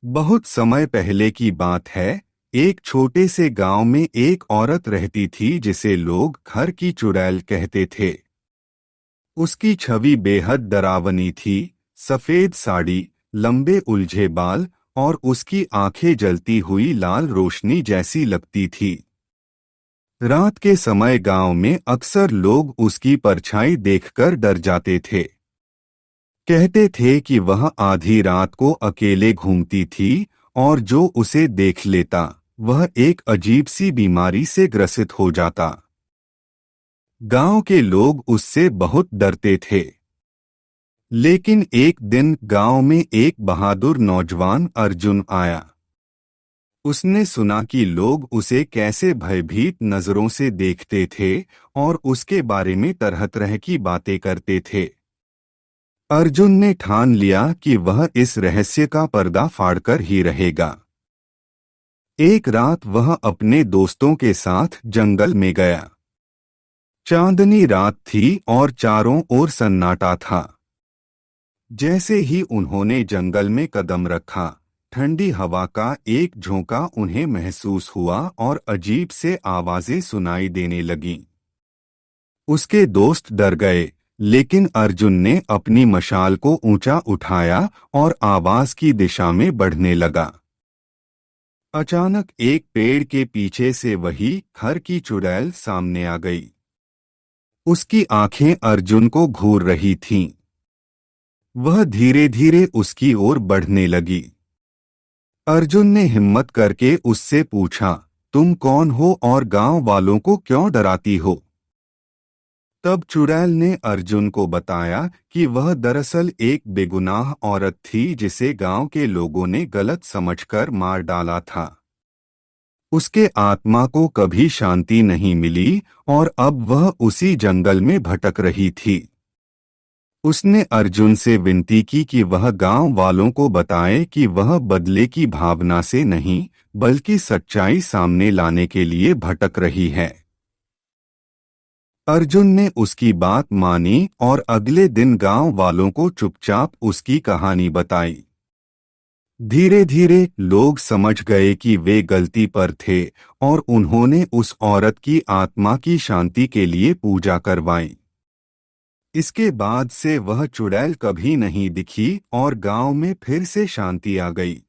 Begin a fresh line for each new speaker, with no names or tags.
बहुत समय पहले की बात है। एक छोटे से गांव में एक औरत रहती थी जिसे लोग घर की चुड़ैल कहते थे। उसकी छवि बेहद डरावनी थी। सफेद साड़ी, लंबे उलझे बाल और उसकी आंखें जलती हुई लाल रोशनी जैसी लगती थी। रात के समय गांव में अक्सर लोग उसकी परछाई देखकर डर जाते थे। कहते थे कि वह आधी रात को अकेले घूमती थी और जो उसे देख लेता वह एक अजीब सी बीमारी से ग्रसित हो जाता। गांव के लोग उससे बहुत डरते थे। लेकिन एक दिन गांव में एक बहादुर नौजवान अर्जुन आया। उसने सुना कि लोग उसे कैसे भयभीत नजरों से देखते थे और उसके बारे में तरह तरह की बातें करते थे। अर्जुन ने ठान लिया कि वह इस रहस्य का पर्दा फाड़कर ही रहेगा। एक रात वह अपने दोस्तों के साथ जंगल में गया। चांदनी रात थी और चारों ओर सन्नाटा था। जैसे ही उन्होंने जंगल में कदम रखा, ठंडी हवा का एक झोंका उन्हें महसूस हुआ और अजीब से आवाजें सुनाई देने लगीं। उसके दोस्त डर गए, लेकिन अर्जुन ने अपनी मशाल को ऊंचा उठाया और आवाज की दिशा में बढ़ने लगा। अचानक एक पेड़ के पीछे से वही घर की चुड़ैल सामने आ गई। उसकी आंखें अर्जुन को घूर रही थीं। वह धीरे धीरे उसकी ओर बढ़ने लगी। अर्जुन ने हिम्मत करके उससे पूछा, तुम कौन हो और गांव वालों को क्यों डराती हो? तब चुड़ैल ने अर्जुन को बताया कि वह दरअसल एक बेगुनाह औरत थी जिसे गांव के लोगों ने गलत समझकर मार डाला था। उसके आत्मा को कभी शांति नहीं मिली और अब वह उसी जंगल में भटक रही थी। उसने अर्जुन से विनती की कि वह गांव वालों को बताए कि वह बदले की भावना से नहीं, बल्कि सच्चाई सामने लाने के लिए भटक रही है। अर्जुन ने उसकी बात मानी और अगले दिन गांव वालों को चुपचाप उसकी कहानी बताई। धीरे धीरे लोग समझ गए कि वे गलती पर थे और उन्होंने उस औरत की आत्मा की शांति के लिए पूजा करवाई। इसके बाद से वह चुड़ैल कभी नहीं दिखी और गांव में फिर से शांति आ गई।